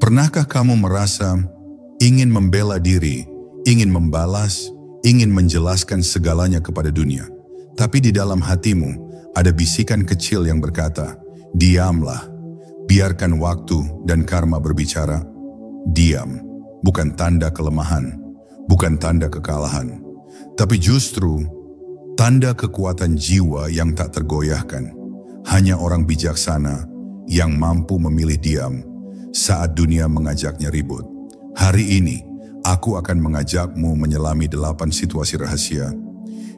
Pernahkah kamu merasa ingin membela diri, ingin membalas, ingin menjelaskan segalanya kepada dunia? Tapi di dalam hatimu ada bisikan kecil yang berkata, diamlah, biarkan waktu dan karma berbicara. Diam, bukan tanda kelemahan, bukan tanda kekalahan, tapi justru tanda kekuatan jiwa yang tak tergoyahkan. Hanya orang bijaksana yang mampu memilih diam saat dunia mengajaknya ribut. Hari ini, aku akan mengajakmu menyelami 8 situasi rahasia,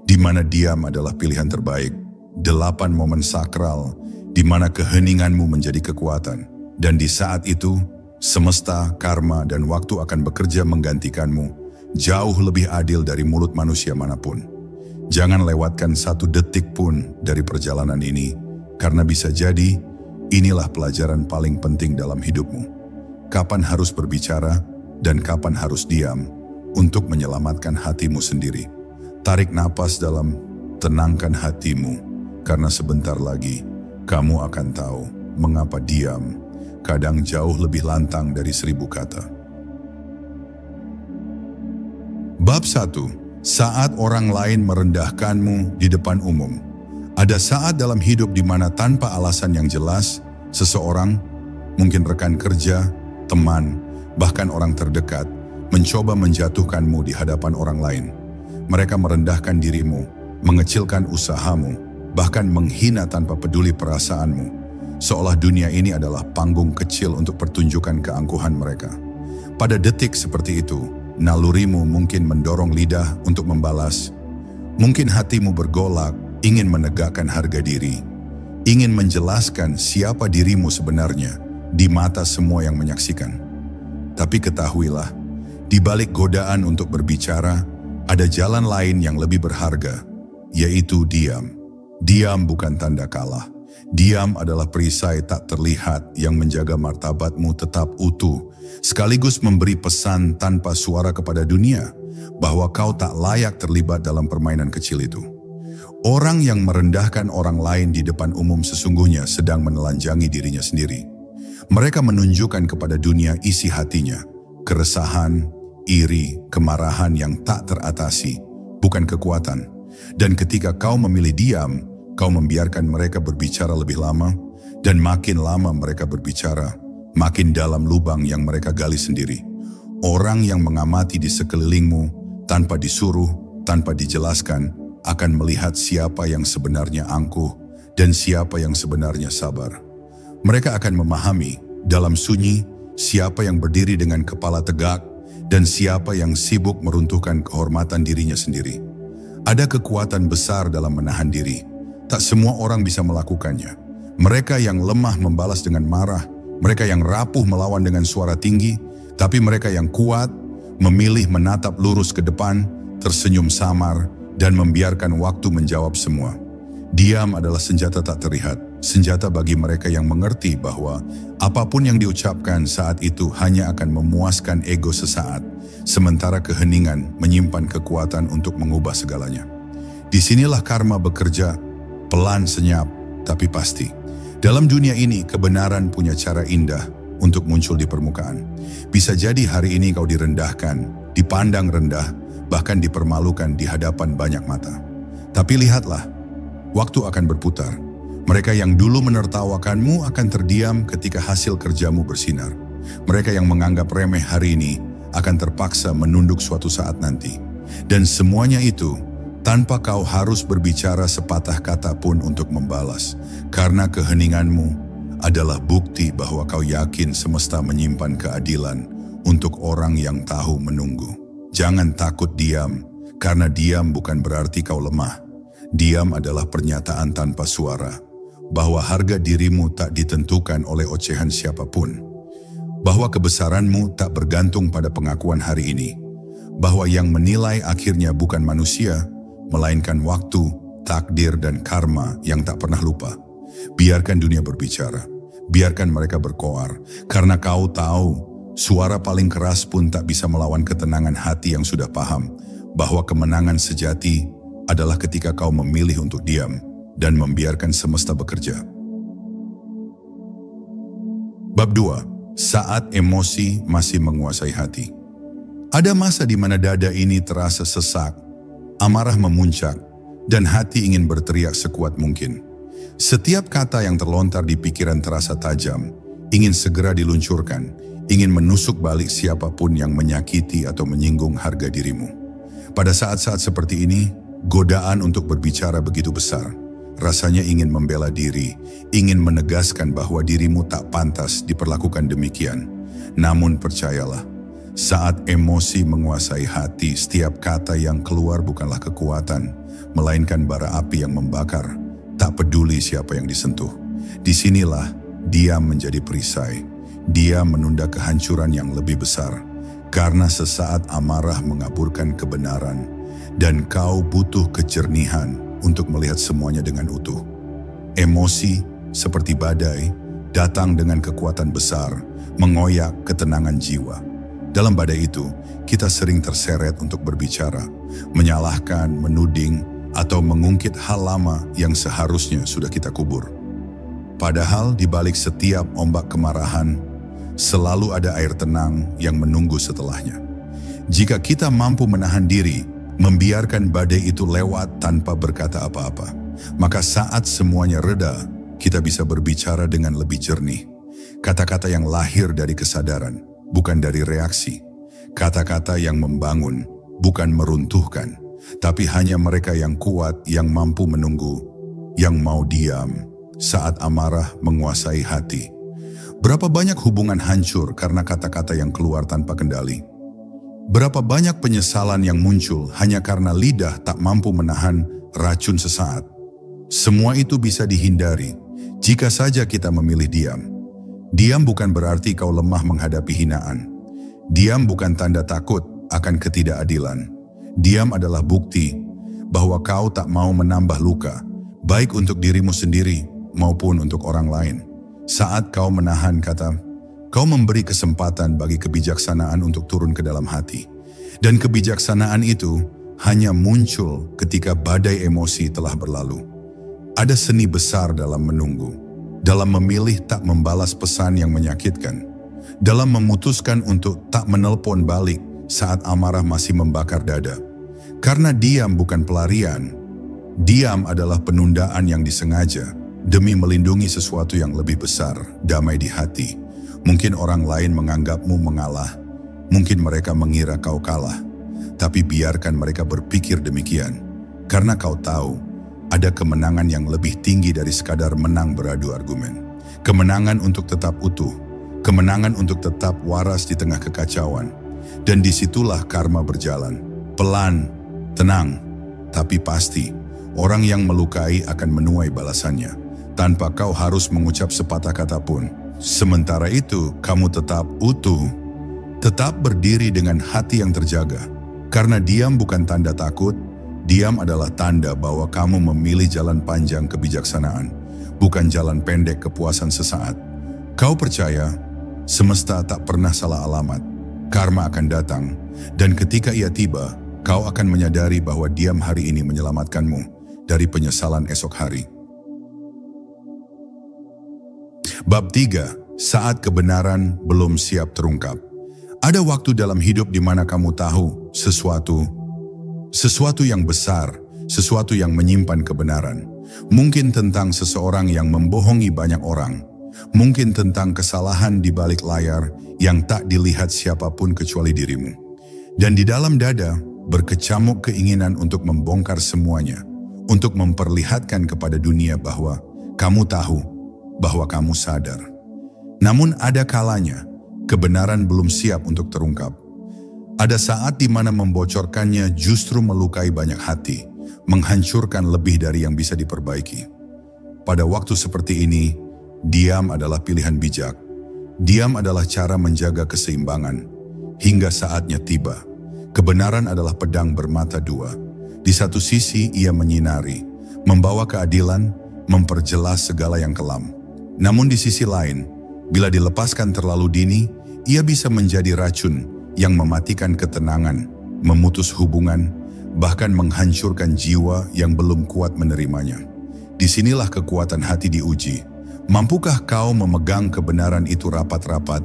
di mana diam adalah pilihan terbaik. 8 momen sakral, di mana keheninganmu menjadi kekuatan. Dan di saat itu, semesta, karma, dan waktu akan bekerja menggantikanmu, jauh lebih adil dari mulut manusia manapun. Jangan lewatkan 1 detik pun dari perjalanan ini, karena bisa jadi, inilah pelajaran paling penting dalam hidupmu. Kapan harus berbicara dan kapan harus diam untuk menyelamatkan hatimu sendiri. Tarik napas dalam, tenangkan hatimu, karena sebentar lagi kamu akan tahu mengapa diam kadang jauh lebih lantang dari 1000 kata. Bab 1. Saat orang lain merendahkanmu di depan umum. Ada saat dalam hidup di mana tanpa alasan yang jelas, seseorang, mungkin rekan kerja, teman, bahkan orang terdekat, mencoba menjatuhkanmu di hadapan orang lain. Mereka merendahkan dirimu, mengecilkan usahamu, bahkan menghina tanpa peduli perasaanmu, seolah dunia ini adalah panggung kecil untuk pertunjukan keangkuhan mereka. Pada detik seperti itu, nalurimu mungkin mendorong lidah untuk membalas. Mungkin hatimu bergolak, ingin menegakkan harga diri, ingin menjelaskan siapa dirimu sebenarnya di mata semua yang menyaksikan. Tapi ketahuilah, di balik godaan untuk berbicara, ada jalan lain yang lebih berharga, yaitu diam. Diam bukan tanda kalah. Diam adalah perisai tak terlihat yang menjaga martabatmu tetap utuh, sekaligus memberi pesan tanpa suara kepada dunia bahwa kau tak layak terlibat dalam permainan kecil itu. Orang yang merendahkan orang lain di depan umum sesungguhnya sedang menelanjangi dirinya sendiri. Mereka menunjukkan kepada dunia isi hatinya, keresahan, iri, kemarahan yang tak teratasi, bukan kekuatan. Dan ketika kau memilih diam, kau membiarkan mereka berbicara lebih lama, dan makin lama mereka berbicara, makin dalam lubang yang mereka gali sendiri. Orang yang mengamati di sekelilingmu, tanpa disuruh, tanpa dijelaskan, akan melihat siapa yang sebenarnya angkuh dan siapa yang sebenarnya sabar. Mereka akan memahami dalam sunyi siapa yang berdiri dengan kepala tegak dan siapa yang sibuk meruntuhkan kehormatan dirinya sendiri. Ada kekuatan besar dalam menahan diri. Tak semua orang bisa melakukannya. Mereka yang lemah membalas dengan marah, mereka yang rapuh melawan dengan suara tinggi, tapi mereka yang kuat memilih menatap lurus ke depan, tersenyum samar, dan membiarkan waktu menjawab semua. Diam adalah senjata tak terlihat, senjata bagi mereka yang mengerti bahwa apapun yang diucapkan saat itu hanya akan memuaskan ego sesaat, sementara keheningan menyimpan kekuatan untuk mengubah segalanya. Disinilah karma bekerja, pelan senyap, tapi pasti. Dalam dunia ini, kebenaran punya cara indah untuk muncul di permukaan. Bisa jadi hari ini kau direndahkan, dipandang rendah, bahkan dipermalukan di hadapan banyak mata. Tapi lihatlah, waktu akan berputar. Mereka yang dulu menertawakanmu akan terdiam ketika hasil kerjamu bersinar. Mereka yang menganggap remeh hari ini akan terpaksa menunduk suatu saat nanti. Dan semuanya itu tanpa kau harus berbicara sepatah kata pun untuk membalas. Karena keheninganmu adalah bukti bahwa kau yakin semesta menyimpan keadilan untuk orang yang tahu menunggu. Jangan takut diam, karena diam bukan berarti kau lemah. Diam adalah pernyataan tanpa suara, bahwa harga dirimu tak ditentukan oleh ocehan siapapun. Bahwa kebesaranmu tak bergantung pada pengakuan hari ini. Bahwa yang menilai akhirnya bukan manusia, melainkan waktu, takdir dan karma yang tak pernah lupa. Biarkan dunia berbicara, biarkan mereka berkoar, karena kau tahu, suara paling keras pun tak bisa melawan ketenangan hati yang sudah paham bahwa kemenangan sejati adalah ketika kau memilih untuk diam dan membiarkan semesta bekerja. Bab 2. saat emosi masih menguasai hati. Ada masa di mana dada ini terasa sesak, amarah memuncak, dan hati ingin berteriak sekuat mungkin. Setiap kata yang terlontar di pikiran terasa tajam, ingin segera diluncurkan, ingin menusuk balik siapapun yang menyakiti atau menyinggung harga dirimu. Pada saat-saat seperti ini, godaan untuk berbicara begitu besar. Rasanya ingin membela diri, ingin menegaskan bahwa dirimu tak pantas diperlakukan demikian. Namun percayalah, saat emosi menguasai hati, setiap kata yang keluar bukanlah kekuatan, melainkan bara api yang membakar, tak peduli siapa yang disentuh. Disinilah diam menjadi perisai, diam menunda kehancuran yang lebih besar, karena sesaat amarah mengaburkan kebenaran, dan kau butuh kejernihan untuk melihat semuanya dengan utuh. Emosi seperti badai datang dengan kekuatan besar, mengoyak ketenangan jiwa. Dalam badai itu, kita sering terseret untuk berbicara, menyalahkan, menuding, atau mengungkit hal lama yang seharusnya sudah kita kubur. Padahal di balik setiap ombak kemarahan, selalu ada air tenang yang menunggu setelahnya. Jika kita mampu menahan diri, membiarkan badai itu lewat tanpa berkata apa-apa, maka saat semuanya reda, kita bisa berbicara dengan lebih jernih. Kata-kata yang lahir dari kesadaran, bukan dari reaksi. Kata-kata yang membangun, bukan meruntuhkan. Tapi hanya mereka yang kuat, yang mampu menunggu, yang mau diam saat amarah menguasai hati. Berapa banyak hubungan hancur karena kata-kata yang keluar tanpa kendali? Berapa banyak penyesalan yang muncul hanya karena lidah tak mampu menahan racun sesaat? Semua itu bisa dihindari jika saja kita memilih diam. Diam bukan berarti kau lemah menghadapi hinaan. Diam bukan tanda takut akan ketidakadilan. Diam adalah bukti bahwa kau tak mau menambah luka, baik untuk dirimu sendiri maupun untuk orang lain. Saat kau menahan kata, kau memberi kesempatan bagi kebijaksanaan untuk turun ke dalam hati. Dan kebijaksanaan itu hanya muncul ketika badai emosi telah berlalu. Ada seni besar dalam menunggu, dalam memilih tak membalas pesan yang menyakitkan, dalam memutuskan untuk tak menelpon balik saat amarah masih membakar dada. Karena diam bukan pelarian, diam adalah penundaan yang disengaja demi melindungi sesuatu yang lebih besar, damai di hati. Mungkin orang lain menganggapmu mengalah, mungkin mereka mengira kau kalah, tapi biarkan mereka berpikir demikian, karena kau tahu ada kemenangan yang lebih tinggi dari sekadar menang beradu argumen. Kemenangan untuk tetap utuh, kemenangan untuk tetap waras di tengah kekacauan. Dan disitulah karma berjalan. Pelan, tenang, tapi pasti. Orang yang melukai akan menuai balasannya, tanpa kau harus mengucap sepatah kata pun. Sementara itu, kamu tetap utuh, tetap berdiri dengan hati yang terjaga. Karena diam bukan tanda takut, diam adalah tanda bahwa kamu memilih jalan panjang kebijaksanaan, bukan jalan pendek kepuasan sesaat. Kau percaya, semesta tak pernah salah alamat. Karma akan datang, dan ketika ia tiba, kau akan menyadari bahwa diam hari ini menyelamatkanmu dari penyesalan esok hari. Bab 3. Saat kebenaran belum siap terungkap. Ada waktu dalam hidup di mana kamu tahu sesuatu yang besar, sesuatu yang menyimpan kebenaran. Mungkin tentang seseorang yang membohongi banyak orang. Mungkin tentang kesalahan di balik layar yang tak dilihat siapapun kecuali dirimu. Dan di dalam dada berkecamuk keinginan untuk membongkar semuanya, untuk memperlihatkan kepada dunia bahwa kamu tahu, bahwa kamu sadar. Namun ada kalanya kebenaran belum siap untuk terungkap. Ada saat di mana membocorkannya justru melukai banyak hati, menghancurkan lebih dari yang bisa diperbaiki. Pada waktu seperti ini, diam adalah pilihan bijak. Diam adalah cara menjaga keseimbangan. Hingga saatnya tiba. Kebenaran adalah pedang bermata dua. Di satu sisi ia menyinari, membawa keadilan, memperjelas segala yang kelam. Namun di sisi lain, bila dilepaskan terlalu dini, ia bisa menjadi racun yang mematikan ketenangan, memutus hubungan, bahkan menghancurkan jiwa yang belum kuat menerimanya. Disinilah kekuatan hati diuji. Mampukah kau memegang kebenaran itu rapat-rapat,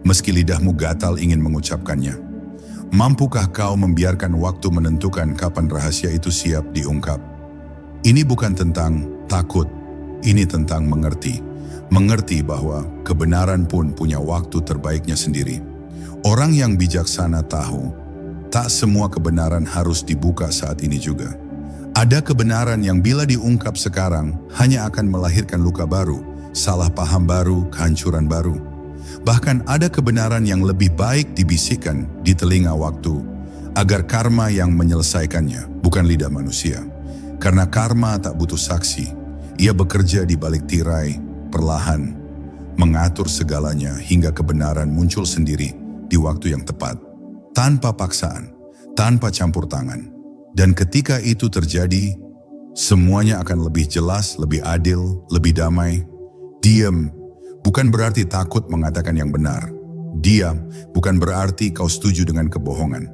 meski lidahmu gatal ingin mengucapkannya? Mampukah kau membiarkan waktu menentukan kapan rahasia itu siap diungkap? Ini bukan tentang takut, ini tentang mengerti. Mengerti bahwa kebenaran pun punya waktu terbaiknya sendiri. Orang yang bijaksana tahu, tak semua kebenaran harus dibuka saat ini juga. Ada kebenaran yang bila diungkap sekarang hanya akan melahirkan luka baru, salah paham baru, kehancuran baru. Bahkan ada kebenaran yang lebih baik dibisikkan di telinga waktu, agar karma yang menyelesaikannya, bukan lidah manusia. Karena karma tak butuh saksi, ia bekerja di balik tirai, perlahan, mengatur segalanya hingga kebenaran muncul sendiri di waktu yang tepat, tanpa paksaan, tanpa campur tangan. Dan ketika itu terjadi, semuanya akan lebih jelas, lebih adil, lebih damai. Diam bukan berarti takut mengatakan yang benar. Diam bukan berarti kau setuju dengan kebohongan.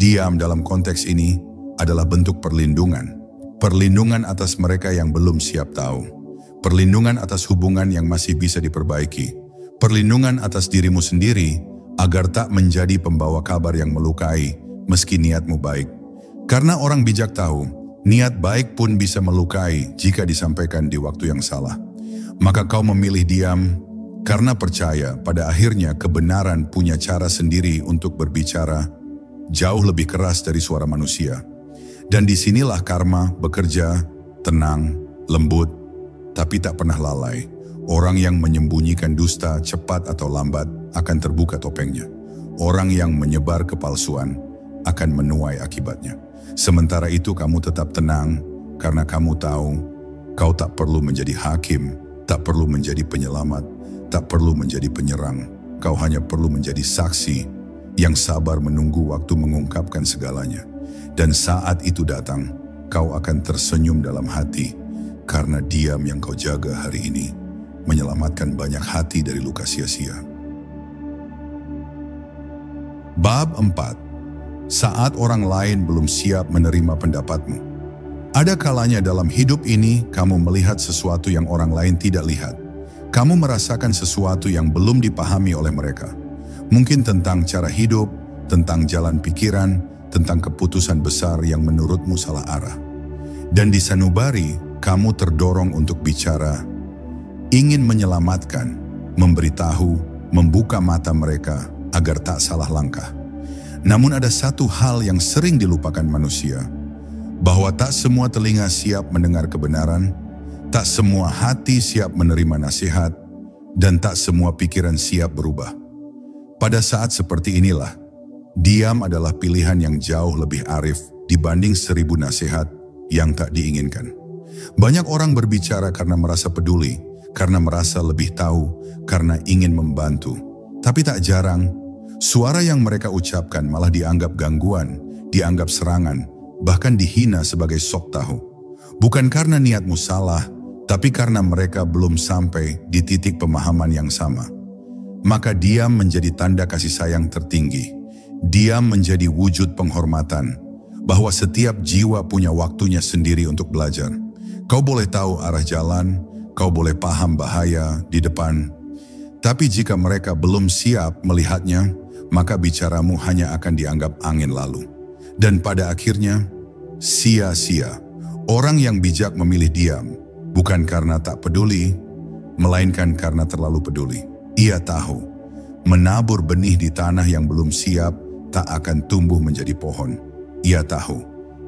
Diam dalam konteks ini adalah bentuk perlindungan. Perlindungan atas mereka yang belum siap tahu. Perlindungan atas hubungan yang masih bisa diperbaiki. Perlindungan atas dirimu sendiri agar tak menjadi pembawa kabar yang melukai meski niatmu baik. Karena orang bijak tahu, niat baik pun bisa melukai jika disampaikan di waktu yang salah. Maka kau memilih diam karena percaya pada akhirnya kebenaran punya cara sendiri untuk berbicara jauh lebih keras dari suara manusia. Dan disinilah karma bekerja tenang, lembut, tapi tak pernah lalai. Orang yang menyembunyikan dusta cepat atau lambat akan terbuka topengnya. Orang yang menyebar kepalsuan akan menuai akibatnya. Sementara itu kamu tetap tenang karena kamu tahu kau tak perlu menjadi hakim, tak perlu menjadi penyelamat, tak perlu menjadi penyerang. Kau hanya perlu menjadi saksi yang sabar menunggu waktu mengungkapkan segalanya. Dan saat itu datang, kau akan tersenyum dalam hati karena diam yang kau jaga hari ini menyelamatkan banyak hati dari luka sia-sia. Bab 4. Saat orang lain belum siap menerima pendapatmu. Ada kalanya dalam hidup ini kamu melihat sesuatu yang orang lain tidak lihat. Kamu merasakan sesuatu yang belum dipahami oleh mereka. Mungkin tentang cara hidup, tentang jalan pikiran, tentang keputusan besar yang menurutmu salah arah. Dan di sanubari, kamu terdorong untuk bicara, ingin menyelamatkan, memberitahu, membuka mata mereka agar tak salah langkah. Namun ada satu hal yang sering dilupakan manusia, bahwa tak semua telinga siap mendengar kebenaran, tak semua hati siap menerima nasihat, dan tak semua pikiran siap berubah. Pada saat seperti inilah, diam adalah pilihan yang jauh lebih arif dibanding 1000 nasihat yang tak diinginkan. Banyak orang berbicara karena merasa peduli, karena merasa lebih tahu, karena ingin membantu. Tapi tak jarang, suara yang mereka ucapkan malah dianggap gangguan, dianggap serangan, bahkan dihina sebagai sok tahu. Bukan karena niatmu salah, tapi karena mereka belum sampai di titik pemahaman yang sama. Maka diam menjadi tanda kasih sayang tertinggi. Diam menjadi wujud penghormatan, bahwa setiap jiwa punya waktunya sendiri untuk belajar. Kau boleh tahu arah jalan, kau boleh paham bahaya di depan. Tapi jika mereka belum siap melihatnya, maka bicaramu hanya akan dianggap angin lalu. Dan pada akhirnya, sia-sia. Orang yang bijak memilih diam, bukan karena tak peduli, melainkan karena terlalu peduli. Ia tahu, menabur benih di tanah yang belum siap tak akan tumbuh menjadi pohon. Ia tahu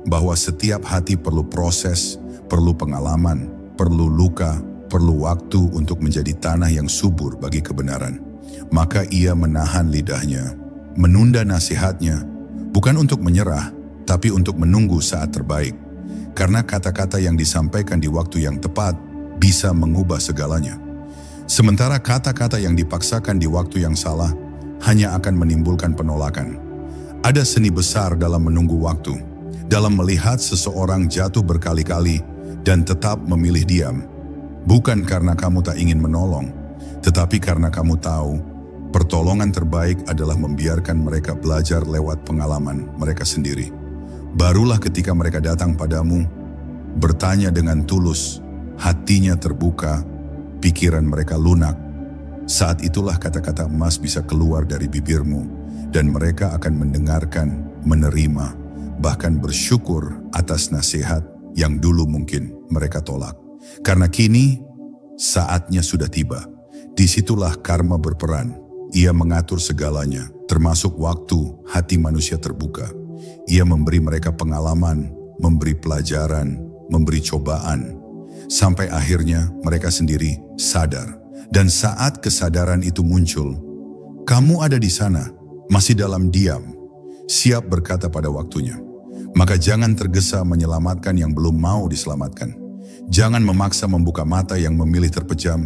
bahwa setiap hati perlu proses, perlu pengalaman, perlu luka, perlu waktu untuk menjadi tanah yang subur bagi kebenaran. Maka ia menahan lidahnya, menunda nasihatnya, bukan untuk menyerah, tapi untuk menunggu saat terbaik. Karena kata-kata yang disampaikan di waktu yang tepat bisa mengubah segalanya. Sementara kata-kata yang dipaksakan di waktu yang salah hanya akan menimbulkan penolakan. Ada seni besar dalam menunggu waktu, dalam melihat seseorang jatuh berkali-kali dan tetap memilih diam. Bukan karena kamu tak ingin menolong, tetapi karena kamu tahu pertolongan terbaik adalah membiarkan mereka belajar lewat pengalaman mereka sendiri. Barulah ketika mereka datang padamu, bertanya dengan tulus, hatinya terbuka, pikiran mereka lunak, Saat itulah kata-kata emas bisa keluar dari bibirmu dan mereka akan mendengarkan, menerima, bahkan bersyukur atas nasihat yang dulu mungkin mereka tolak. Karena kini saatnya sudah tiba. Disitulah karma berperan. Ia mengatur segalanya, termasuk waktu hati manusia terbuka. Ia memberi mereka pengalaman, memberi pelajaran, memberi cobaan, sampai akhirnya mereka sendiri sadar. Dan saat kesadaran itu muncul, kamu ada di sana, masih dalam diam, siap berkata pada waktunya. Maka jangan tergesa menyelamatkan yang belum mau diselamatkan. Jangan memaksa membuka mata yang memilih terpejam.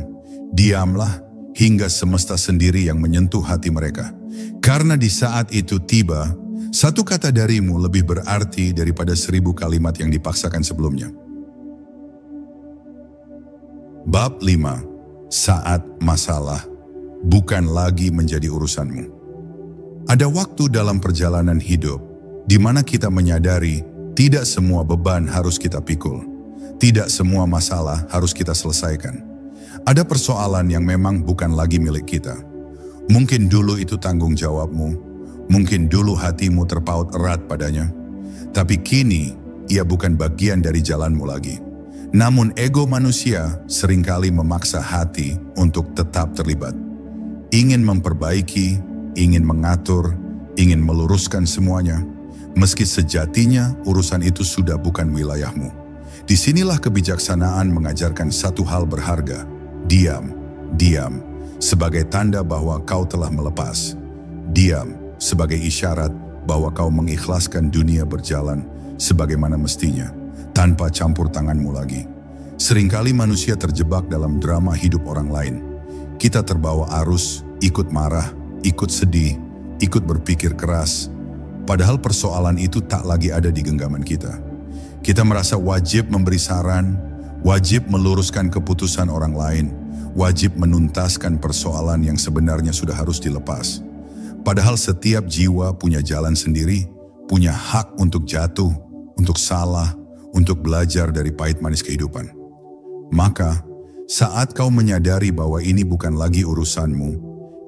Diamlah hingga semesta sendiri yang menyentuh hati mereka. Karena di saat itu tiba, satu kata darimu lebih berarti daripada 1000 kalimat yang dipaksakan sebelumnya. Bab 5. Saat masalah bukan lagi menjadi urusanmu. Ada waktu dalam perjalanan hidup di mana kita menyadari tidak semua beban harus kita pikul. Tidak semua masalah harus kita selesaikan. Ada persoalan yang memang bukan lagi milik kita. Mungkin dulu itu tanggung jawabmu, mungkin dulu hatimu terpaut erat padanya, tapi kini ia bukan bagian dari jalanmu lagi. Namun ego manusia seringkali memaksa hati untuk tetap terlibat. Ingin memperbaiki, ingin mengatur, ingin meluruskan semuanya, meski sejatinya urusan itu sudah bukan wilayahmu. Disinilah kebijaksanaan mengajarkan satu hal berharga. Diam, diam, sebagai tanda bahwa kau telah melepas. Diam, sebagai isyarat bahwa kau mengikhlaskan dunia berjalan sebagaimana mestinya, tanpa campur tanganmu lagi. Seringkali manusia terjebak dalam drama hidup orang lain. Kita terbawa arus, ikut marah, ikut sedih, ikut berpikir keras. Padahal persoalan itu tak lagi ada di genggaman kita. Kita merasa wajib memberi saran, wajib meluruskan keputusan orang lain, wajib menuntaskan persoalan yang sebenarnya sudah harus dilepas. Padahal setiap jiwa punya jalan sendiri, punya hak untuk jatuh, untuk salah, untuk belajar dari pahit manis kehidupan. Maka, saat kau menyadari bahwa ini bukan lagi urusanmu,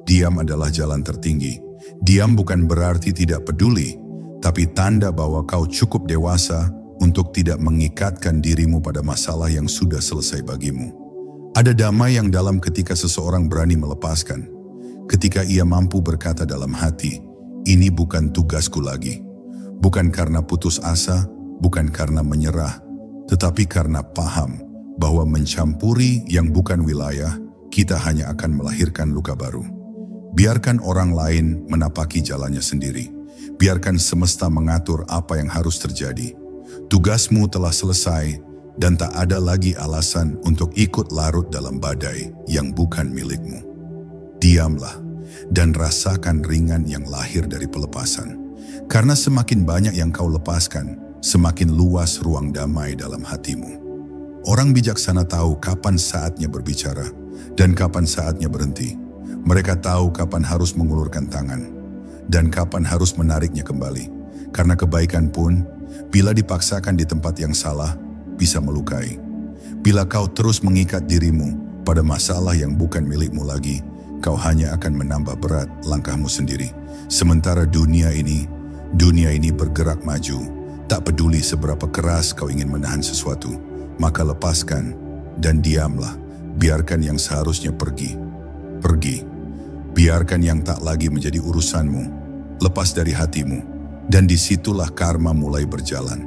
diam adalah jalan tertinggi. Diam bukan berarti tidak peduli, tapi tanda bahwa kau cukup dewasa untuk tidak mengikatkan dirimu pada masalah yang sudah selesai bagimu. Ada damai yang dalam ketika seseorang berani melepaskan, ketika ia mampu berkata dalam hati, ini bukan tugasku lagi. Bukan karena putus asa, bukan karena menyerah, tetapi karena paham bahwa mencampuri yang bukan wilayah, kita hanya akan melahirkan luka baru. Biarkan orang lain menapaki jalannya sendiri. Biarkan semesta mengatur apa yang harus terjadi. Tugasmu telah selesai dan tak ada lagi alasan untuk ikut larut dalam badai yang bukan milikmu. Diamlah dan rasakan ringan yang lahir dari pelepasan. Karena semakin banyak yang kau lepaskan, semakin luas ruang damai dalam hatimu. Orang bijaksana tahu kapan saatnya berbicara dan kapan saatnya berhenti. Mereka tahu kapan harus mengulurkan tangan dan kapan harus menariknya kembali. Karena kebaikan pun, bila dipaksakan di tempat yang salah, bisa melukai. Bila kau terus mengikat dirimu pada masalah yang bukan milikmu lagi, kau hanya akan menambah berat langkahmu sendiri. Sementara dunia ini bergerak maju. Tak peduli seberapa keras kau ingin menahan sesuatu, maka lepaskan dan diamlah. Biarkan yang seharusnya pergi. Biarkan yang tak lagi menjadi urusanmu lepas dari hatimu, dan disitulah karma mulai berjalan.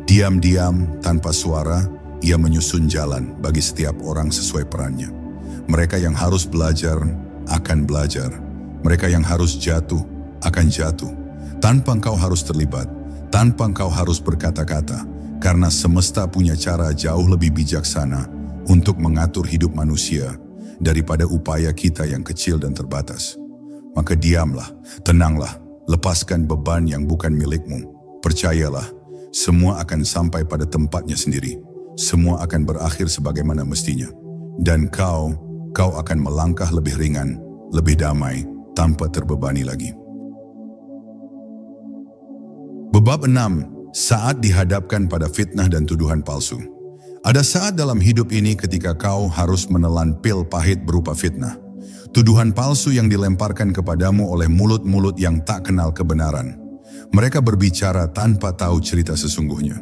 Diam-diam tanpa suara, ia menyusun jalan bagi setiap orang sesuai perannya. Mereka yang harus belajar akan belajar. Mereka yang harus jatuh akan jatuh. Tanpa engkau harus terlibat, tanpa engkau harus berkata-kata, karena semesta punya cara jauh lebih bijaksana untuk mengatur hidup manusia daripada upaya kita yang kecil dan terbatas. Maka diamlah, tenanglah, lepaskan beban yang bukan milikmu. Percayalah, semua akan sampai pada tempatnya sendiri. Semua akan berakhir sebagaimana mestinya. Dan kau akan melangkah lebih ringan, lebih damai, tanpa terbebani lagi. Bab 6. Saat dihadapkan pada fitnah dan tuduhan palsu. Ada saat dalam hidup ini ketika kau harus menelan pil pahit berupa fitnah. Tuduhan palsu yang dilemparkan kepadamu oleh mulut-mulut yang tak kenal kebenaran. Mereka berbicara tanpa tahu cerita sesungguhnya.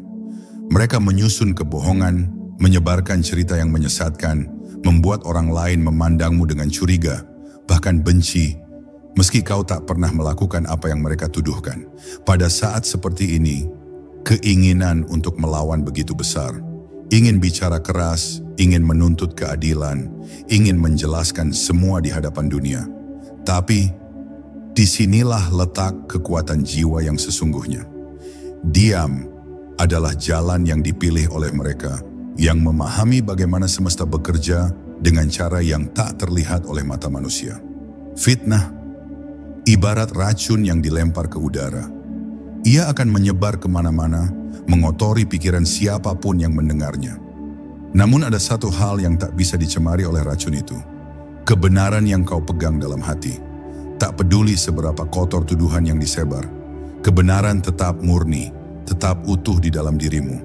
Mereka menyusun kebohongan, menyebarkan cerita yang menyesatkan, membuat orang lain memandangmu dengan curiga, bahkan benci, meski kau tak pernah melakukan apa yang mereka tuduhkan. Pada saat seperti ini, keinginan untuk melawan begitu besar. Ingin bicara keras, ingin menuntut keadilan, ingin menjelaskan semua di hadapan dunia. Tapi, disinilah letak kekuatan jiwa yang sesungguhnya. Diam adalah jalan yang dipilih oleh mereka, yang memahami bagaimana semesta bekerja dengan cara yang tak terlihat oleh mata manusia. Fitnah, ibarat racun yang dilempar ke udara. Ia akan menyebar kemana-mana, mengotori pikiran siapapun yang mendengarnya. Namun ada satu hal yang tak bisa dicemari oleh racun itu. Kebenaran yang kau pegang dalam hati. Tak peduli seberapa kotor tuduhan yang disebar. Kebenaran tetap murni, tetap utuh di dalam dirimu.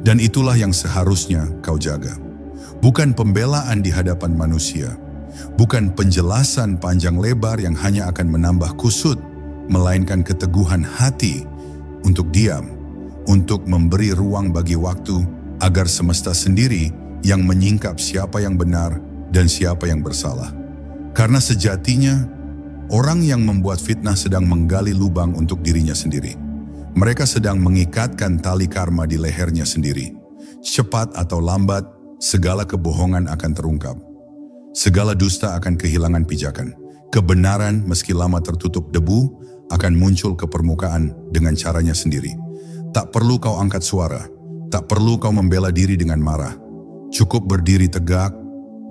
Dan itulah yang seharusnya kau jaga. Bukan pembelaan di hadapan manusia. Bukan penjelasan panjang lebar yang hanya akan menambah kusut, melainkan keteguhan hati untuk diam, untuk memberi ruang bagi waktu agar semesta sendiri yang menyingkap siapa yang benar dan siapa yang bersalah. Karena sejatinya, orang yang membuat fitnah sedang menggali lubang untuk dirinya sendiri. Mereka sedang mengikatkan tali karma di lehernya sendiri. Cepat atau lambat, segala kebohongan akan terungkap. Segala dusta akan kehilangan pijakan. Kebenaran meski lama tertutup debu, akan muncul ke permukaan dengan caranya sendiri. Tak perlu kau angkat suara, tak perlu kau membela diri dengan marah. Cukup berdiri tegak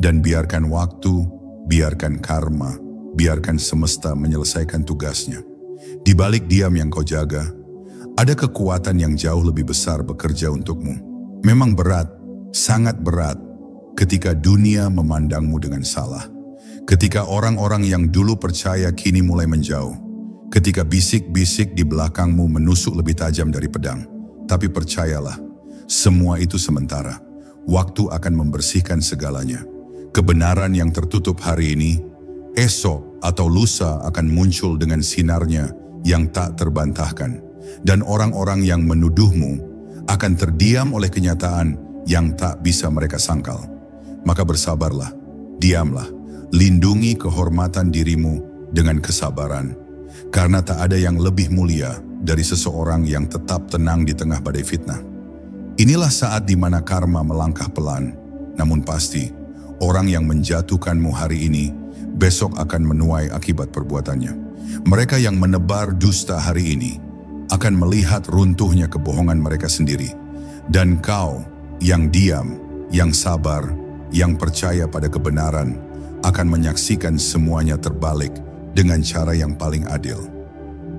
dan biarkan waktu, biarkan karma, biarkan semesta menyelesaikan tugasnya. Di balik diam yang kau jaga, ada kekuatan yang jauh lebih besar bekerja untukmu. Memang berat, sangat berat, ketika dunia memandangmu dengan salah. Ketika orang-orang yang dulu percaya kini mulai menjauh. Ketika bisik-bisik di belakangmu menusuk lebih tajam dari pedang. Tapi percayalah, semua itu sementara. Waktu akan membersihkan segalanya. Kebenaran yang tertutup hari ini, esok atau lusa akan muncul dengan sinarnya yang tak terbantahkan. Dan orang-orang yang menuduhmu akan terdiam oleh kenyataan yang tak bisa mereka sangkal. Maka bersabarlah, diamlah, lindungi kehormatan dirimu dengan kesabaran. Karena tak ada yang lebih mulia dari seseorang yang tetap tenang di tengah badai fitnah. Inilah saat di mana karma melangkah pelan, namun pasti orang yang menjatuhkanmu hari ini besok akan menuai akibat perbuatannya. Mereka yang menebar dusta hari ini akan melihat runtuhnya kebohongan mereka sendiri. Dan kau yang diam, yang sabar, yang percaya pada kebenaran akan menyaksikan semuanya terbalik dengan cara yang paling adil.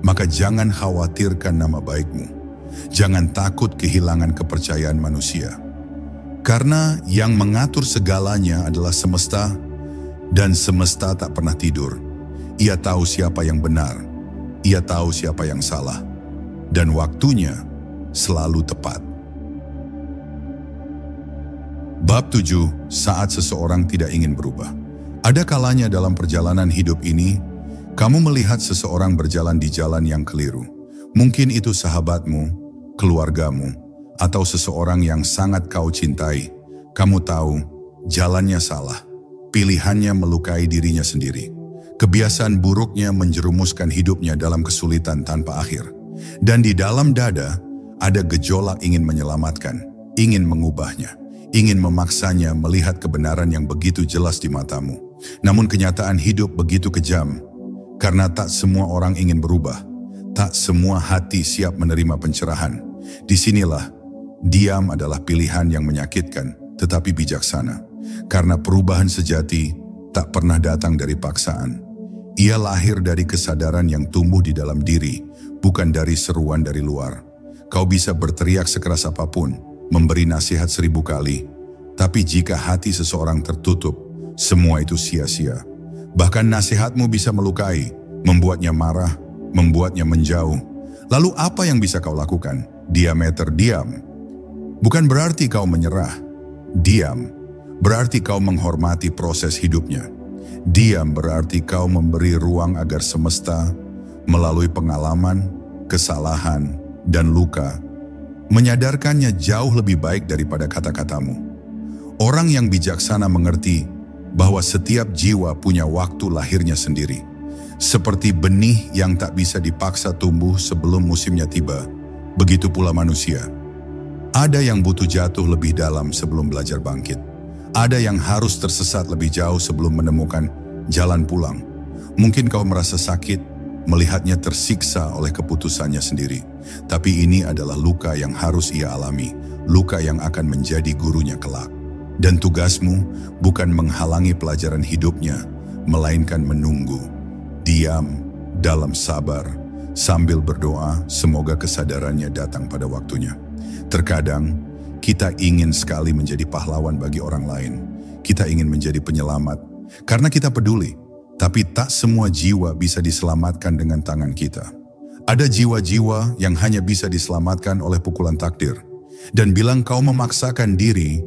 Maka jangan khawatirkan nama baikmu. Jangan takut kehilangan kepercayaan manusia. Karena yang mengatur segalanya adalah semesta, dan semesta tak pernah tidur. Ia tahu siapa yang benar, ia tahu siapa yang salah, dan waktunya selalu tepat. Bab 7, saat seseorang tidak ingin berubah. Ada kalanya dalam perjalanan hidup ini, kamu melihat seseorang berjalan di jalan yang keliru. Mungkin itu sahabatmu, keluargamu, atau seseorang yang sangat kau cintai. Kamu tahu, jalannya salah. Pilihannya melukai dirinya sendiri. Kebiasaan buruknya menjerumuskan hidupnya dalam kesulitan tanpa akhir. Dan di dalam dada, ada gejolak ingin menyelamatkan, ingin mengubahnya, ingin memaksanya melihat kebenaran yang begitu jelas di matamu. Namun kenyataan hidup begitu kejam. Karena tak semua orang ingin berubah, tak semua hati siap menerima pencerahan. Disinilah, diam adalah pilihan yang menyakitkan, tetapi bijaksana. Karena perubahan sejati tak pernah datang dari paksaan. Ia lahir dari kesadaran yang tumbuh di dalam diri, bukan dari seruan dari luar. Kau bisa berteriak sekeras apapun, memberi nasihat 1000 kali, tapi jika hati seseorang tertutup, semua itu sia-sia. Bahkan nasihatmu bisa melukai, membuatnya marah, membuatnya menjauh. Lalu apa yang bisa kau lakukan? Diameter diam. Bukan berarti kau menyerah. Diam berarti kau menghormati proses hidupnya. Diam berarti kau memberi ruang agar semesta, melalui pengalaman, kesalahan, dan luka, menyadarkannya jauh lebih baik daripada kata-katamu. Orang yang bijaksana mengerti bahwa setiap jiwa punya waktu lahirnya sendiri. Seperti benih yang tak bisa dipaksa tumbuh sebelum musimnya tiba, begitu pula manusia. Ada yang butuh jatuh lebih dalam sebelum belajar bangkit. Ada yang harus tersesat lebih jauh sebelum menemukan jalan pulang. Mungkin kau merasa sakit, melihatnya tersiksa oleh keputusannya sendiri. Tapi ini adalah luka yang harus ia alami, luka yang akan menjadi gurunya kelak. Dan tugasmu bukan menghalangi pelajaran hidupnya, melainkan menunggu. Diam dalam sabar, sambil berdoa semoga kesadarannya datang pada waktunya. Terkadang, kita ingin sekali menjadi pahlawan bagi orang lain. Kita ingin menjadi penyelamat, karena kita peduli. Tapi tak semua jiwa bisa diselamatkan dengan tangan kita. Ada jiwa-jiwa yang hanya bisa diselamatkan oleh pukulan takdir. Dan bilang kau memaksakan diri,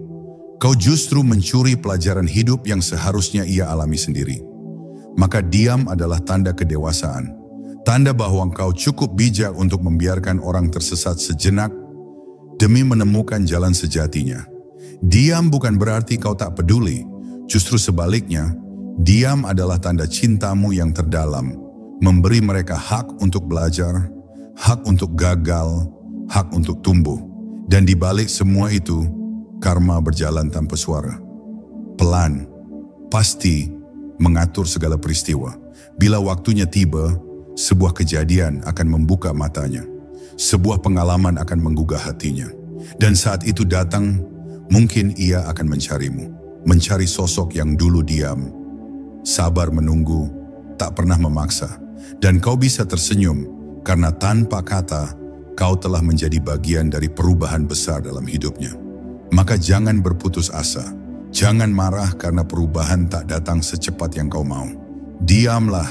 kau justru mencuri pelajaran hidup yang seharusnya ia alami sendiri. Maka diam adalah tanda kedewasaan. Tanda bahwa kau cukup bijak untuk membiarkan orang tersesat sejenak demi menemukan jalan sejatinya. Diam bukan berarti kau tak peduli. Justru sebaliknya, diam adalah tanda cintamu yang terdalam. Memberi mereka hak untuk belajar, hak untuk gagal, hak untuk tumbuh. Dan di balik semua itu, karma berjalan tanpa suara. Pelan, pasti, mengatur segala peristiwa. Bila waktunya tiba, sebuah kejadian akan membuka matanya. Sebuah pengalaman akan menggugah hatinya. Dan saat itu datang, mungkin ia akan mencarimu. Mencari sosok yang dulu diam, sabar menunggu, tak pernah memaksa. Dan kau bisa tersenyum karena tanpa kata, kau telah menjadi bagian dari perubahan besar dalam hidupnya. Maka jangan berputus asa. Jangan marah karena perubahan tak datang secepat yang kau mau. Diamlah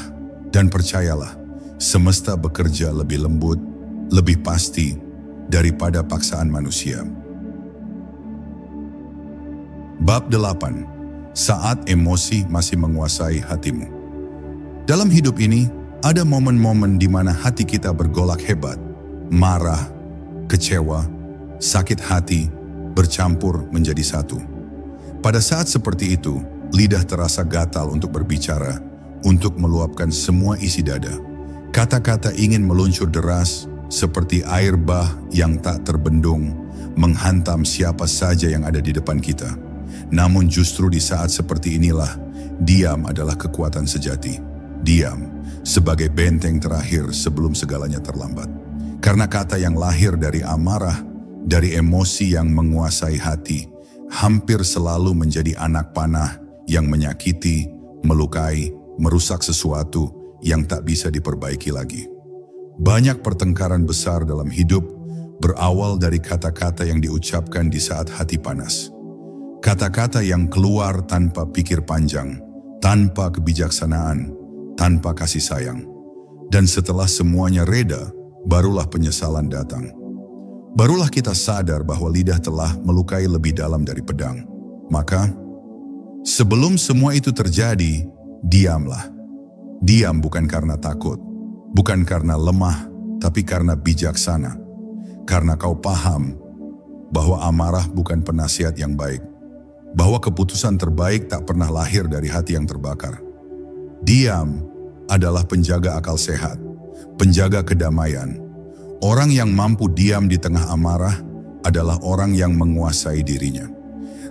dan percayalah, semesta bekerja lebih lembut, lebih pasti daripada paksaan manusia. Bab 8. Saat emosi masih menguasai hatimu. Dalam hidup ini, ada momen-momen di mana hati kita bergolak hebat. Marah, kecewa, sakit hati, bercampur menjadi satu. Pada saat seperti itu, lidah terasa gatal untuk berbicara, untuk meluapkan semua isi dada. Kata-kata ingin meluncur deras, seperti air bah yang tak terbendung, menghantam siapa saja yang ada di depan kita. Namun justru di saat seperti inilah, diam adalah kekuatan sejati. Diam, sebagai benteng terakhir sebelum segalanya terlambat. Karena kata yang lahir dari amarah, dari emosi yang menguasai hati, hampir selalu menjadi anak panah yang menyakiti, melukai, merusak sesuatu yang tak bisa diperbaiki lagi. Banyak pertengkaran besar dalam hidup berawal dari kata-kata yang diucapkan di saat hati panas. Kata-kata yang keluar tanpa pikir panjang, tanpa kebijaksanaan, tanpa kasih sayang. Dan setelah semuanya reda, barulah penyesalan datang. Barulah kita sadar bahwa lidah telah melukai lebih dalam dari pedang. Maka, sebelum semua itu terjadi, diamlah. Diam bukan karena takut, bukan karena lemah, tapi karena bijaksana. Karena kau paham bahwa amarah bukan penasihat yang baik, bahwa keputusan terbaik tak pernah lahir dari hati yang terbakar. Diam adalah penjaga akal sehat, penjaga kedamaian. Orang yang mampu diam di tengah amarah adalah orang yang menguasai dirinya.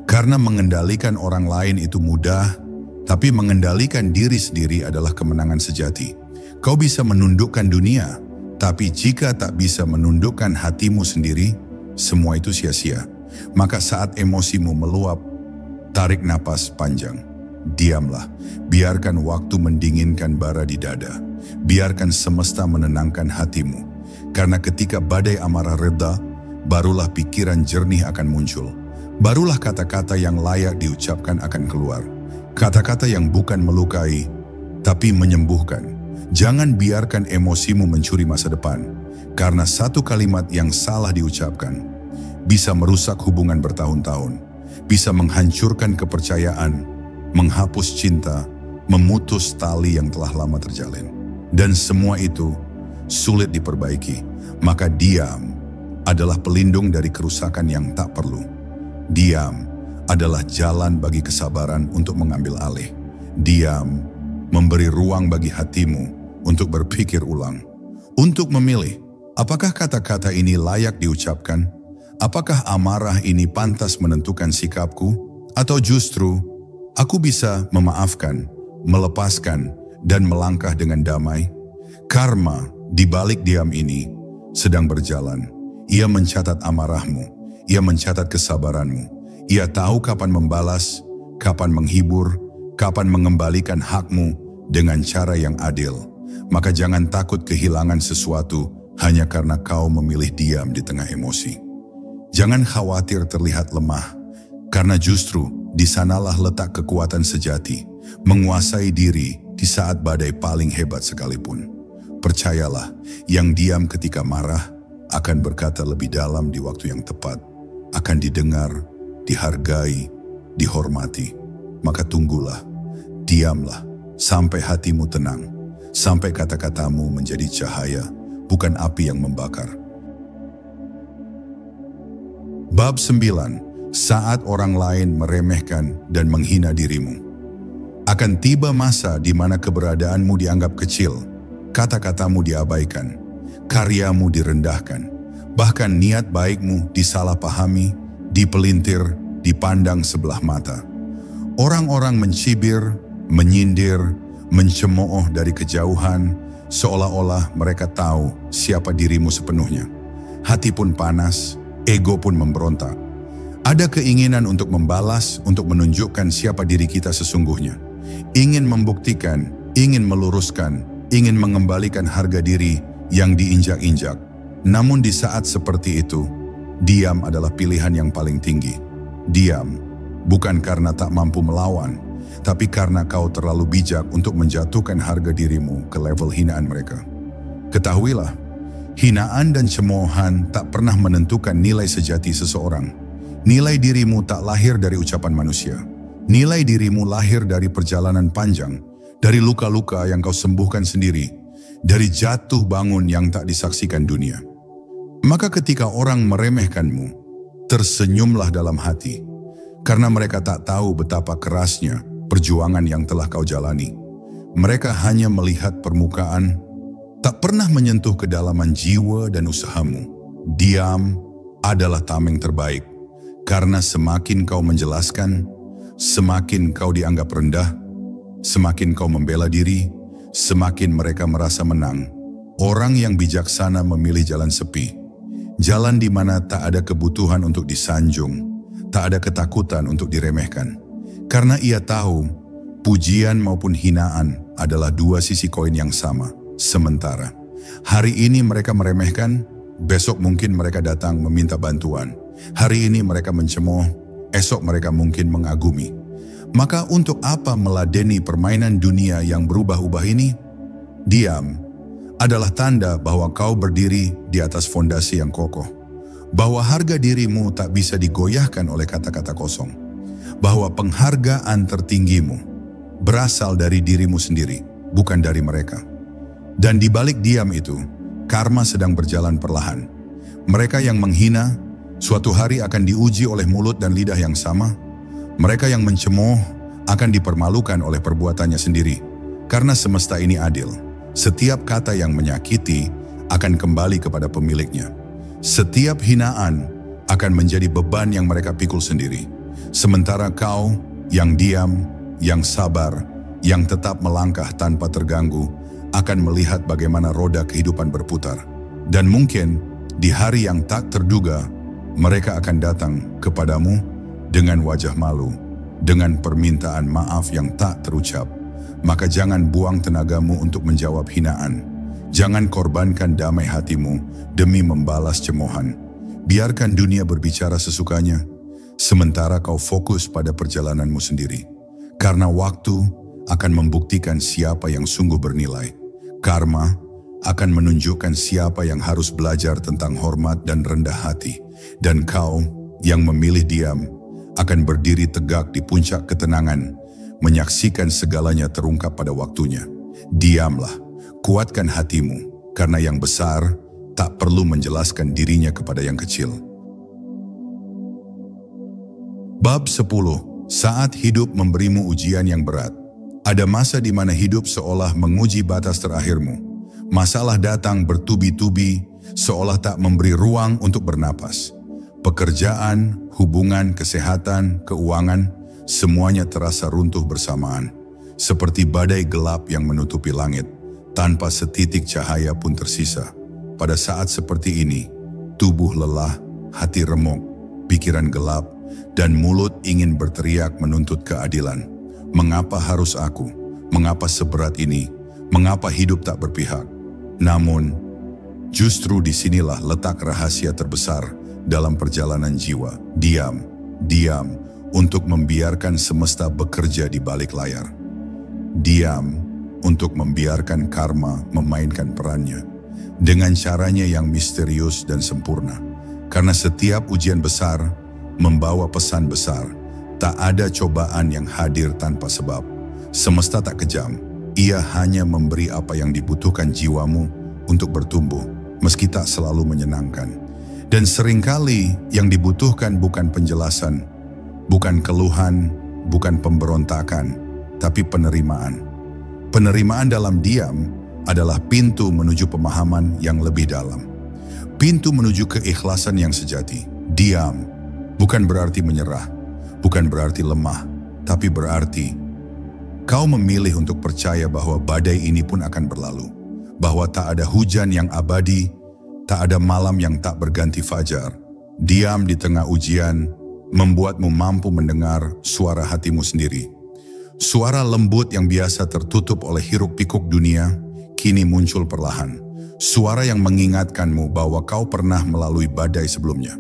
Karena mengendalikan orang lain itu mudah, tapi mengendalikan diri sendiri adalah kemenangan sejati. Kau bisa menundukkan dunia, tapi jika tak bisa menundukkan hatimu sendiri, semua itu sia-sia. Maka saat emosimu meluap, tarik napas panjang. Diamlah, biarkan waktu mendinginkan bara di dada. Biarkan semesta menenangkan hatimu. Karena ketika badai amarah reda, barulah pikiran jernih akan muncul. Barulah kata-kata yang layak diucapkan akan keluar. Kata-kata yang bukan melukai, tapi menyembuhkan. Jangan biarkan emosimu mencuri masa depan. Karena satu kalimat yang salah diucapkan bisa merusak hubungan bertahun-tahun. Bisa menghancurkan kepercayaan, menghapus cinta, memutus tali yang telah lama terjalin. Dan semua itu sulit diperbaiki, maka diam adalah pelindung dari kerusakan yang tak perlu. Diam adalah jalan bagi kesabaran untuk mengambil alih. Diam memberi ruang bagi hatimu untuk berpikir ulang, untuk memilih, apakah kata-kata ini layak diucapkan? Apakah amarah ini pantas menentukan sikapku? Atau justru aku bisa memaafkan, melepaskan, dan melangkah dengan damai? Karma di balik diam ini sedang berjalan. Ia mencatat amarahmu, ia mencatat kesabaranmu. Ia tahu kapan membalas, kapan menghibur, kapan mengembalikan hakmu dengan cara yang adil. Maka jangan takut kehilangan sesuatu hanya karena kau memilih diam di tengah emosi. Jangan khawatir terlihat lemah, karena justru di sanalah letak kekuatan sejati, menguasai diri di saat badai paling hebat sekalipun. Percayalah, yang diam ketika marah akan berkata lebih dalam di waktu yang tepat, akan didengar, dihargai, dihormati. Maka tunggulah, diamlah, sampai hatimu tenang, sampai kata-katamu menjadi cahaya, bukan api yang membakar. Bab 9. Saat orang lain meremehkan dan menghina dirimu. Akan tiba masa di mana keberadaanmu dianggap kecil, kata-katamu diabaikan, karyamu direndahkan, bahkan niat baikmu disalahpahami, dipelintir, dipandang sebelah mata. Orang-orang mencibir, menyindir, mencemooh dari kejauhan, seolah-olah mereka tahu siapa dirimu sepenuhnya. Hati pun panas, ego pun memberontak. Ada keinginan untuk membalas, untuk menunjukkan siapa diri kita sesungguhnya. Ingin membuktikan, ingin meluruskan, ingin mengembalikan harga diri yang diinjak-injak. Namun di saat seperti itu, diam adalah pilihan yang paling tinggi. Diam, bukan karena tak mampu melawan, tapi karena kau terlalu bijak untuk menjatuhkan harga dirimu ke level hinaan mereka. Ketahuilah, hinaan dan cemoohan tak pernah menentukan nilai sejati seseorang. Nilai dirimu tak lahir dari ucapan manusia. Nilai dirimu lahir dari perjalanan panjang, dari luka-luka yang kau sembuhkan sendiri, dari jatuh bangun yang tak disaksikan dunia. Maka ketika orang meremehkanmu, tersenyumlah dalam hati, karena mereka tak tahu betapa kerasnya perjuangan yang telah kau jalani. Mereka hanya melihat permukaan, tak pernah menyentuh kedalaman jiwa dan usahamu. Diam adalah tameng terbaik, karena semakin kau menjelaskan, semakin kau dianggap rendah, semakin kau membela diri, semakin mereka merasa menang. Orang yang bijaksana memilih jalan sepi, jalan di mana tak ada kebutuhan untuk disanjung, tak ada ketakutan untuk diremehkan. Karena ia tahu, pujian maupun hinaan adalah dua sisi koin yang sama. Sementara hari ini mereka meremehkan, besok mungkin mereka datang meminta bantuan. Hari ini mereka mencemooh, esok mereka mungkin mengagumi. Maka untuk apa meladeni permainan dunia yang berubah-ubah ini? Diam adalah tanda bahwa kau berdiri di atas fondasi yang kokoh. Bahwa harga dirimu tak bisa digoyahkan oleh kata-kata kosong. Bahwa penghargaan tertinggimu berasal dari dirimu sendiri, bukan dari mereka. Dan di balik diam itu, karma sedang berjalan perlahan. Mereka yang menghina, suatu hari akan diuji oleh mulut dan lidah yang sama. Mereka yang mencemooh akan dipermalukan oleh perbuatannya sendiri. Karena semesta ini adil. Setiap kata yang menyakiti akan kembali kepada pemiliknya. Setiap hinaan akan menjadi beban yang mereka pikul sendiri. Sementara kau yang diam, yang sabar, yang tetap melangkah tanpa terganggu, akan melihat bagaimana roda kehidupan berputar. Dan mungkin di hari yang tak terduga, mereka akan datang kepadamu dengan wajah malu, dengan permintaan maaf yang tak terucap. Maka jangan buang tenagamu untuk menjawab hinaan. Jangan korbankan damai hatimu demi membalas cemoohan. Biarkan dunia berbicara sesukanya, sementara kau fokus pada perjalananmu sendiri. Karena waktu akan membuktikan siapa yang sungguh bernilai. Karma akan menunjukkan siapa yang harus belajar tentang hormat dan rendah hati. Dan kau yang memilih diam akan berdiri tegak di puncak ketenangan, menyaksikan segalanya terungkap pada waktunya. Diamlah, kuatkan hatimu, karena yang besar tak perlu menjelaskan dirinya kepada yang kecil. Bab 10. Saat hidup memberimu ujian yang berat. Ada masa di mana hidup seolah menguji batas terakhirmu. Masalah datang bertubi-tubi, seolah tak memberi ruang untuk bernapas. Pekerjaan, hubungan, kesehatan, keuangan, semuanya terasa runtuh bersamaan. Seperti badai gelap yang menutupi langit, tanpa setitik cahaya pun tersisa. Pada saat seperti ini, tubuh lelah, hati remuk, pikiran gelap, dan mulut ingin berteriak menuntut keadilan. Mengapa harus aku? Mengapa seberat ini? Mengapa hidup tak berpihak? Namun, justru disinilah letak rahasia terbesar dalam perjalanan jiwa. Diam untuk membiarkan semesta bekerja di balik layar. Diam untuk membiarkan karma memainkan perannya dengan caranya yang misterius dan sempurna. Karena setiap ujian besar membawa pesan besar. Tak ada cobaan yang hadir tanpa sebab. Semesta tak kejam. Ia hanya memberi apa yang dibutuhkan jiwamu untuk bertumbuh, meski tak selalu menyenangkan. Dan seringkali yang dibutuhkan bukan penjelasan, bukan keluhan, bukan pemberontakan, tapi penerimaan. Penerimaan dalam diam adalah pintu menuju pemahaman yang lebih dalam. Pintu menuju keikhlasan yang sejati. Diam bukan berarti menyerah, bukan berarti lemah, tapi berarti kau memilih untuk percaya bahwa badai ini pun akan berlalu. Bahwa tak ada hujan yang abadi, tak ada malam yang tak berganti fajar. Diam di tengah ujian membuatmu mampu mendengar suara hatimu sendiri. Suara lembut yang biasa tertutup oleh hiruk-pikuk dunia, kini muncul perlahan. Suara yang mengingatkanmu bahwa kau pernah melalui badai sebelumnya.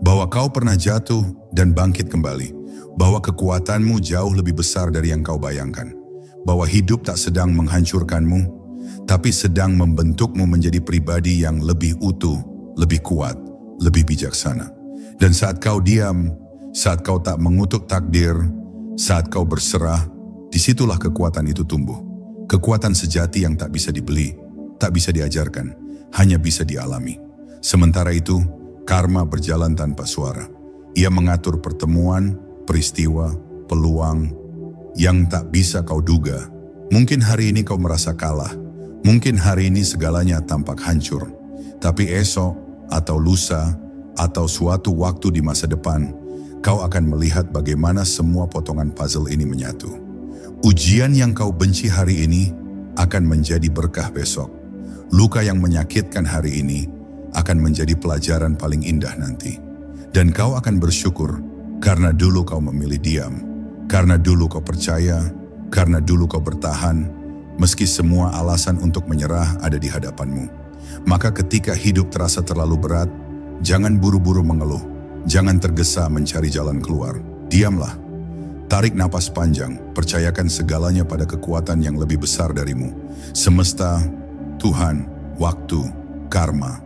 Bahwa kau pernah jatuh dan bangkit kembali. Bahwa kekuatanmu jauh lebih besar dari yang kau bayangkan. Bahwa hidup tak sedang menghancurkanmu, tapi sedang membentukmu menjadi pribadi yang lebih utuh, lebih kuat, lebih bijaksana. Dan saat kau diam, saat kau tak mengutuk takdir, saat kau berserah, disitulah kekuatan itu tumbuh. Kekuatan sejati yang tak bisa dibeli, tak bisa diajarkan, hanya bisa dialami. Sementara itu, karma berjalan tanpa suara. Ia mengatur pertemuan, peristiwa, peluang yang tak bisa kau duga. Mungkin hari ini kau merasa kalah, mungkin hari ini segalanya tampak hancur. Tapi esok, atau lusa, atau suatu waktu di masa depan, kau akan melihat bagaimana semua potongan puzzle ini menyatu. Ujian yang kau benci hari ini akan menjadi berkah besok. Luka yang menyakitkan hari ini akan menjadi pelajaran paling indah nanti. Dan kau akan bersyukur karena dulu kau memilih diam, karena dulu kau percaya, karena dulu kau bertahan, meski semua alasan untuk menyerah ada di hadapanmu. Maka ketika hidup terasa terlalu berat, jangan buru-buru mengeluh, jangan tergesa mencari jalan keluar. Diamlah, tarik napas panjang, percayakan segalanya pada kekuatan yang lebih besar darimu. Semesta, Tuhan, waktu, karma,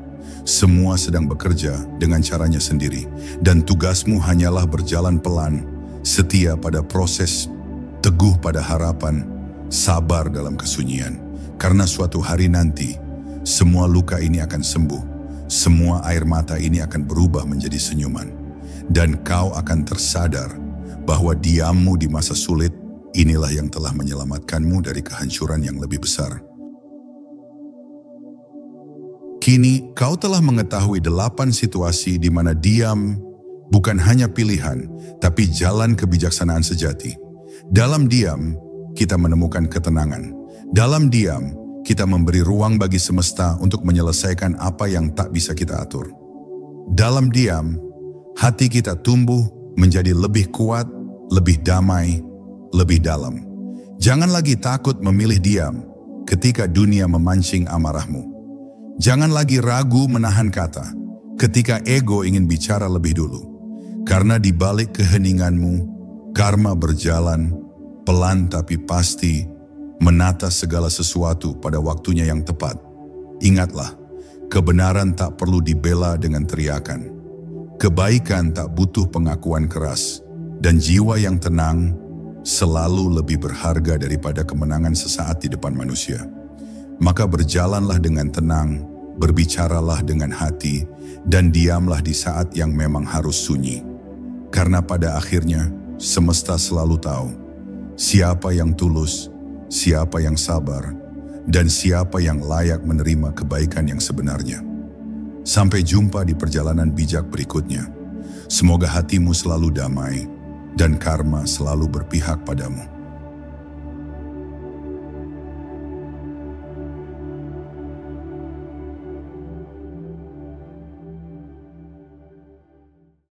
semua sedang bekerja dengan caranya sendiri. Dan tugasmu hanyalah berjalan pelan, setia pada proses, teguh pada harapan, sabar dalam kesunyian. Karena suatu hari nanti, semua luka ini akan sembuh. Semua air mata ini akan berubah menjadi senyuman. Dan kau akan tersadar bahwa diammu di masa sulit, inilah yang telah menyelamatkanmu dari kehancuran yang lebih besar. Kini kau telah mengetahui 8 situasi di mana diam bukan hanya pilihan, tapi jalan kebijaksanaan sejati. Dalam diam, kita menemukan ketenangan. Dalam diam, kita memberi ruang bagi semesta untuk menyelesaikan apa yang tak bisa kita atur. Dalam diam, hati kita tumbuh menjadi lebih kuat, lebih damai, lebih dalam. Jangan lagi takut memilih diam ketika dunia memancing amarahmu. Jangan lagi ragu menahan kata ketika ego ingin bicara lebih dulu. Karena di balik keheninganmu, karma berjalan pelan tapi pasti, menata segala sesuatu pada waktunya yang tepat. Ingatlah, kebenaran tak perlu dibela dengan teriakan. Kebaikan tak butuh pengakuan keras. Dan jiwa yang tenang selalu lebih berharga daripada kemenangan sesaat di depan manusia. Maka berjalanlah dengan tenang, berbicaralah dengan hati, dan diamlah di saat yang memang harus sunyi. Karena pada akhirnya, semesta selalu tahu siapa yang tulus, siapa yang sabar, dan siapa yang layak menerima kebaikan yang sebenarnya. Sampai jumpa di perjalanan bijak berikutnya. Semoga hatimu selalu damai dan karma selalu berpihak padamu.